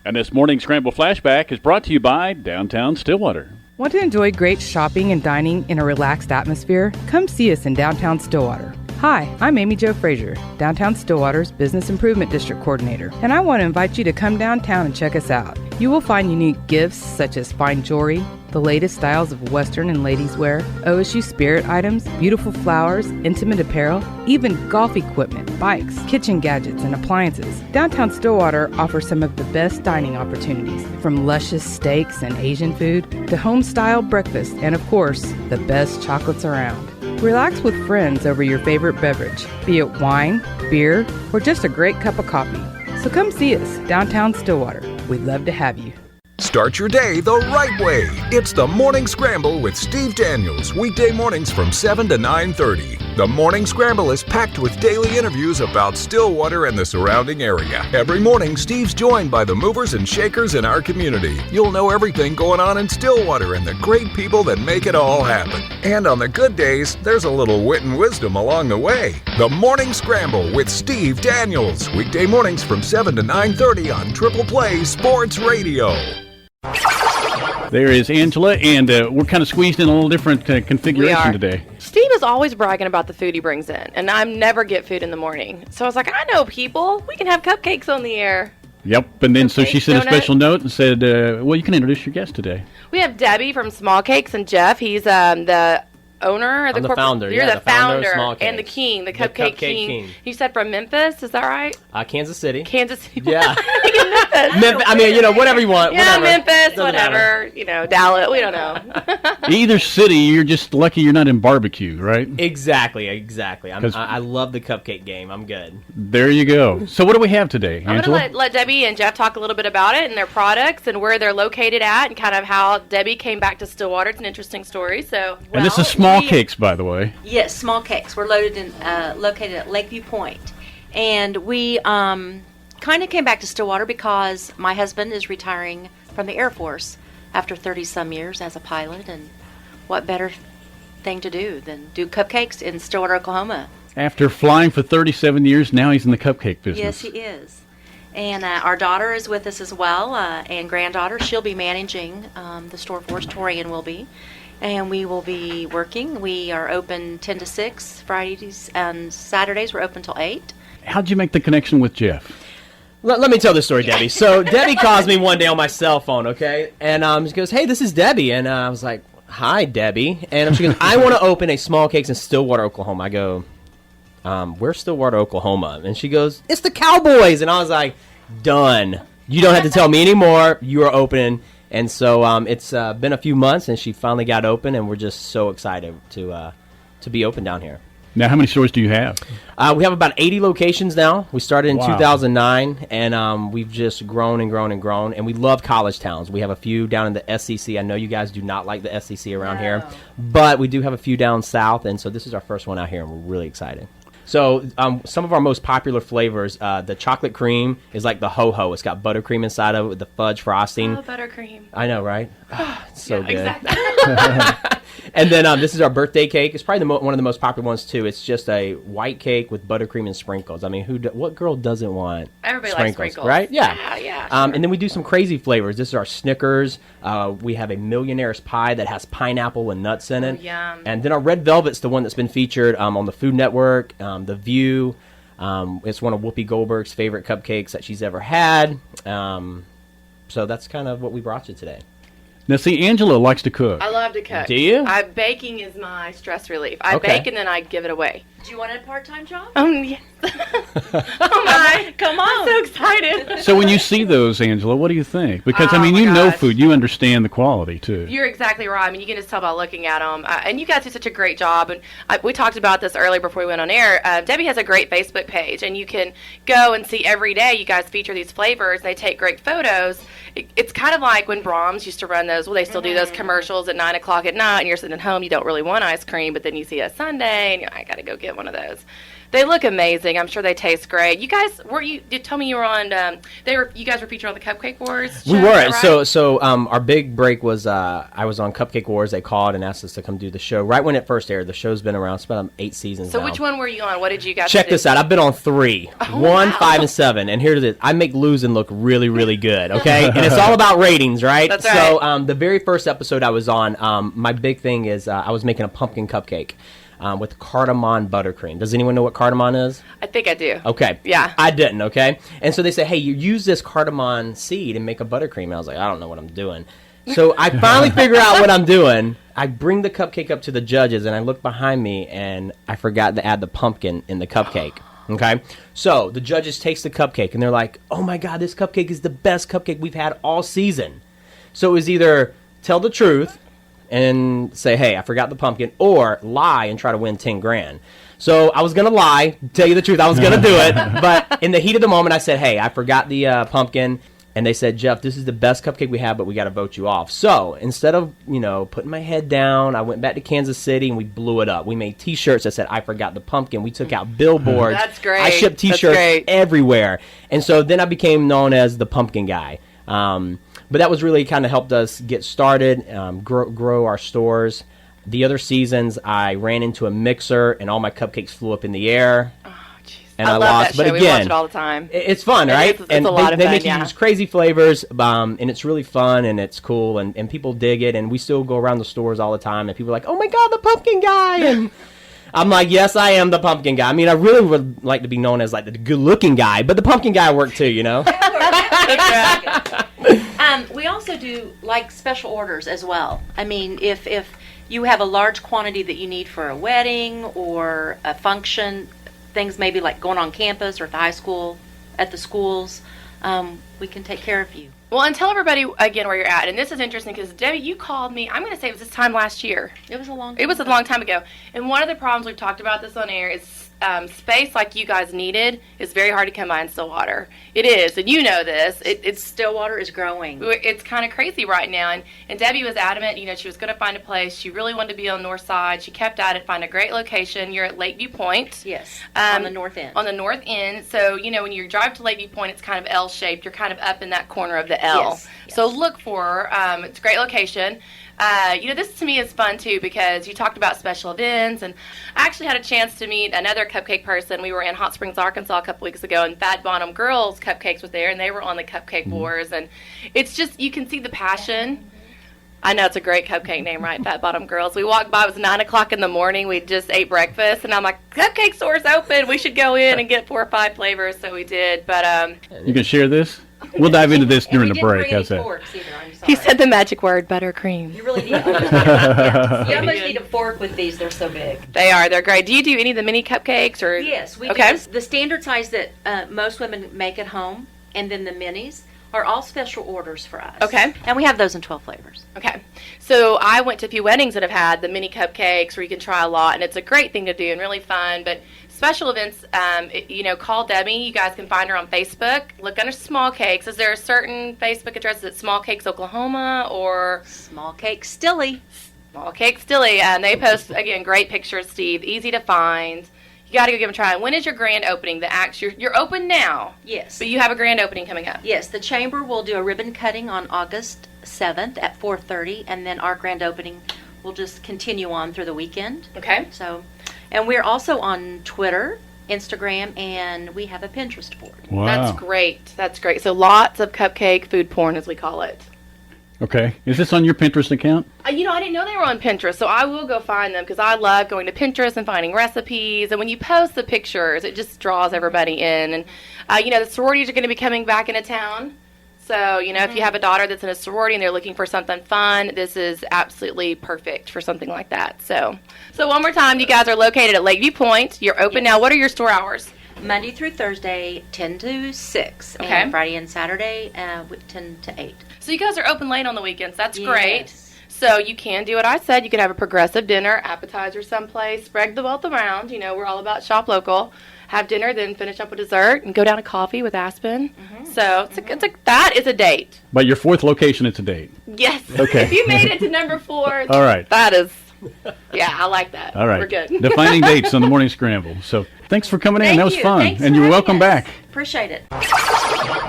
And this morning's Scramble Flashback is brought to you by Downtown Stillwater. Want to enjoy great shopping and dining in a relaxed atmosphere? Come see us in downtown Stillwater. Hi, I'm Amy Jo Frazier, Downtown Stillwater's Business Improvement District Coordinator, and I want to invite you to come downtown and check us out. You will find unique gifts such as fine jewelry, the latest styles of Western and ladies wear, OSU spirit items, beautiful flowers, intimate apparel, even golf equipment, bikes, kitchen gadgets, and appliances. Downtown Stillwater offers some of the best dining opportunities, from luscious steaks and Asian food to home-style breakfast, and of course, the best chocolates around. Relax with friends over your favorite beverage, be it wine, beer, or just a great cup of coffee. So come see us, downtown Stillwater. We'd love to have you. Start your day the right way. It's the Morning Scramble with Steve Daniels, weekday mornings from 7 to 9:30. The Morning Scramble is packed with daily interviews about Stillwater and the surrounding area. Every morning, Steve's joined by the movers and shakers in our community. You'll know everything going on in Stillwater and the great people that make it all happen. And on the good days, there's a little wit and wisdom along the way. The Morning Scramble with Steve Daniels, weekday mornings from 7 to 9:30 on Triple Play Sports Radio. There is Angela, and we're kind of squeezed in a little different configuration today. Steve is always bragging about the food he brings in, and I never get food in the morning. So I was like, I know people. We can have cupcakes on the air. Yep, and then so she sent Donuts. a special note and said, well, you can introduce your guest today. We have Debbie from Smallcakes and Jeff. He's the owner, I'm the founder. You're yeah, the founder founder of Smallcakes. and the king, the cupcake king. You said from Memphis, is that right? Kansas City. Kansas City. Yeah. Memphis. I mean, whatever you want. Yeah, whatever. Memphis, Doesn't whatever. matter. Dallas. We don't know. Either city, you're just lucky you're not in barbecue, right? Exactly. I love the cupcake game. I'm good. There you go. So what do we have today, I'm Angela? going to let Debbie and Jeff talk a little bit about it and their products and where they're located at and kind of how Debbie came back to Stillwater. It's an interesting story. So, And this is Smallcakes, by the way. Yes, Smallcakes. We're located at Lakeview Point. And we kind of came back to Stillwater because my husband is retiring from the Air Force after 30-some years as a pilot. And what better thing to do than do cupcakes in Stillwater, Oklahoma? After flying for 37 years, now he's in the cupcake business. Yes, he is. And our daughter is with us as well, and granddaughter. She'll be managing the store for us. Torian will be. And we will be working. We are open 10 to 6 Fridays, and Saturdays we're open till 8. How'd you make the connection with Jeff? Let me tell this story, Debbie. So Debbie calls me one day on my cell phone, okay? And she goes, hey, this is Debbie. And I was like, hi, Debbie. And she goes, I want to open a Smallcakes in Stillwater, Oklahoma. I go, where's Stillwater, Oklahoma? And she goes, it's the Cowboys. And I was like, done. You don't have to tell me anymore. You are open. And so it's been a few months, and she finally got open, and we're just so excited to be open down here. Now, how many stores do you have? We have about 80 locations now. We started in 2009, and we've just grown and grown and grown. And we love college towns. We have a few down in the SEC. I know you guys do not like the SEC around here, but we do have a few down south, and so this is our first one out here, and we're really excited. So some of our most popular flavors, the chocolate cream is like the ho-ho. It's got buttercream inside of it with the fudge frosting. Oh, buttercream. I know, right? It's so good. Exactly. And then this is our birthday cake. It's probably one of the most popular ones, too. It's just a white cake with buttercream and sprinkles. I mean, what girl doesn't want Everybody sprinkles, likes sprinkles. right? Yeah. Yeah. And then we do some crazy flavors. This is our Snickers. We have a Millionaire's Pie that has pineapple and nuts in it. Yum. And then our Red Velvet's the one that's been featured on the Food Network, The View. It's one of Whoopi Goldberg's favorite cupcakes that she's ever had. So that's kind of what we brought you today. Now, see, Angela likes to cook. I love to cook. Do you? Baking is my stress relief. I Okay. bake and then I give it away. Do you want a part-time job? Yes. Oh my! Come on! I'm so excited. So when you see those, Angela, what do you think? Because, I Oh, mean, my you know gosh. food. You understand the quality, too. You're exactly right. I mean, you can just tell by looking at them. And you guys do such a great job. And we talked about this earlier before we went on air. Debbie has a great Facebook page, and you can go and see every day you guys feature these flavors. They take great photos. It's kind of like when Brahms used to run those. Well, they still do those commercials at 9 o'clock at night, and you're sitting at home. You don't really want ice cream, but then you see a sundae, and you're like, I got to go get one of those. They look amazing. I'm sure they taste great. You guys, you told me you were on, you guys were featured on the Cupcake Wars show, We were. right? So our big break was I was on Cupcake Wars. They called and asked us to come do the show right when it first aired. The show's been around. It's been 8 seasons So now. which one were you on? What did you guys Check do? this out. I've been on 3. Oh, 1, wow. 5, and 7. And here's it. I make losing look really, really good, okay? And it's all about ratings, right? That's So right. the very first episode I was on, my big thing is I was making a pumpkin cupcake with cardamom buttercream. Does anyone know what cardamom is? I think I do. Okay. Yeah. I didn't, okay? And so they said, hey, you use this cardamom seed and make a buttercream. And I was like, I don't know what I'm doing. So I finally figure out what I'm doing. I bring the cupcake up to the judges, and I look behind me, and I forgot to add the pumpkin in the cupcake. Okay? So the judges taste the cupcake, and they're like, oh, my God, this cupcake is the best cupcake we've had all season. So it was either tell the truth and say, hey, I forgot the pumpkin, or lie and try to win 10 grand. So I was going to lie, tell you the truth, I was going to do it, but in the heat of the moment, I said, hey, I forgot the pumpkin, and they said, Jeff, this is the best cupcake we have, but we got to vote you off. So instead of, putting my head down, I went back to Kansas City, and we blew it up. We made T-shirts that said, I forgot the pumpkin. We took out billboards. That's great. I shipped That's T-shirts great. everywhere. And so then I became known as the pumpkin guy. But that was really kind of helped us get started, grow our stores. The other seasons, I ran into a mixer, and all my cupcakes flew up in the air. Oh, jeez. And I I love lost. that show. But We again, watch it all the time. it's fun, It right? is. It's and a lot of they fun, make you yeah. use crazy flavors, and it's really fun, and it's cool, and people dig it. And we still go around the stores all the time, and people are like, oh, my God, the pumpkin guy. And I'm like, yes, I am the pumpkin guy. I mean, I really would like to be known as, like, the good-looking guy, but the pumpkin guy worked, too, We also do like special orders as well. I mean, if you have a large quantity that you need for a wedding or a function, things maybe like going on campus or at the high school, at the schools, we can take care of you. Well, and tell everybody again where you're at. And this is interesting because, Debbie, you called me, I'm going to say it was this time last year. It was a long time It was a long time ago. And one of the problems we've talked about this on air is space like you guys needed is very hard to come by in Stillwater. It is, and you know this. It's Stillwater is growing. It's kind of crazy right now. And Debbie was adamant, she was going to find a place. She really wanted to be on the north side. She kept at it, find a great location. You're at Lakeview Point. Yes, on the north end. On the north end. So, when you drive to Lakeview Point, it's kind of L-shaped. You're kind of up in that corner of the L. Yes, yes. So look for her. It's a great location. This to me is fun too because you talked about special events, and I actually had a chance to meet another cupcake person. We were in Hot Springs, Arkansas a couple weeks ago, and Fat Bottom Girls Cupcakes was there, and they were on the Cupcake Wars, and it's just, you can see the passion. I know, it's a great cupcake name, right? Fat Bottom Girls. We walked by, it was 9 o'clock in the morning, we just ate breakfast, and I'm like, cupcake store's open, we should go in and get 4 or 5 flavors, so we did, but You can share this? We'll dive into this during the break. How's that? he said the magic word, buttercream. You really need yes. You almost need a fork with these. They're so big. They're great. Do you do any of the mini cupcakes? Or Yes, we okay. do. The standard size that most women make at home, and then the minis, are all special orders for us. Okay. And we have those in 12 flavors. Okay. So I went to a few weddings that have had the mini cupcakes where you can try a lot, and it's a great thing to do and really fun. But special events, call Debbie. You guys can find her on Facebook. Look under Smallcakes. Is there a certain Facebook address? Is it Smallcakes Oklahoma or Smallcakes Stilly. Smallcakes Stilly? And they post, again, great pictures, Steve. Easy to find. You got to go give them a try. When is your grand opening? You're open now. Yes. But you have a grand opening coming up. Yes, the chamber will do a ribbon cutting on August 7th at 4:30, and then our grand opening will just continue on through the weekend. Okay. So, and we're also on Twitter, Instagram, and we have a Pinterest board. Wow. That's great. That's great. So lots of cupcake food porn, as we call it. Okay. Is this on your Pinterest account? I didn't know they were on Pinterest, so I will go find them because I love going to Pinterest and finding recipes. And when you post the pictures, it just draws everybody in. And, the sororities are going to be coming back into town. So, if you have a daughter that's in a sorority and they're looking for something fun, this is absolutely perfect for something like that. So one more time, you guys are located at Lakeview Point. You're open now. What are your store hours? Monday through Thursday, 10 to 6. Okay. And Friday and Saturday, 10 to 8. So you guys are open late on the weekends. That's Yes. great. So you can do what I said. You can have a progressive dinner, appetizer someplace, spread the wealth around. We're all about shop local. Have dinner, then finish up with dessert, and go down to coffee with Aspen. So that is a date. But your 4th location, it's a date. Yes. Okay. If you made it to number 4, All right. that is Yeah, I like that. All right. We're good. Defining dates on the Morning Scramble. So thanks for coming in. Thank That was you. fun. Thanks And for you're having welcome us. back. Appreciate it.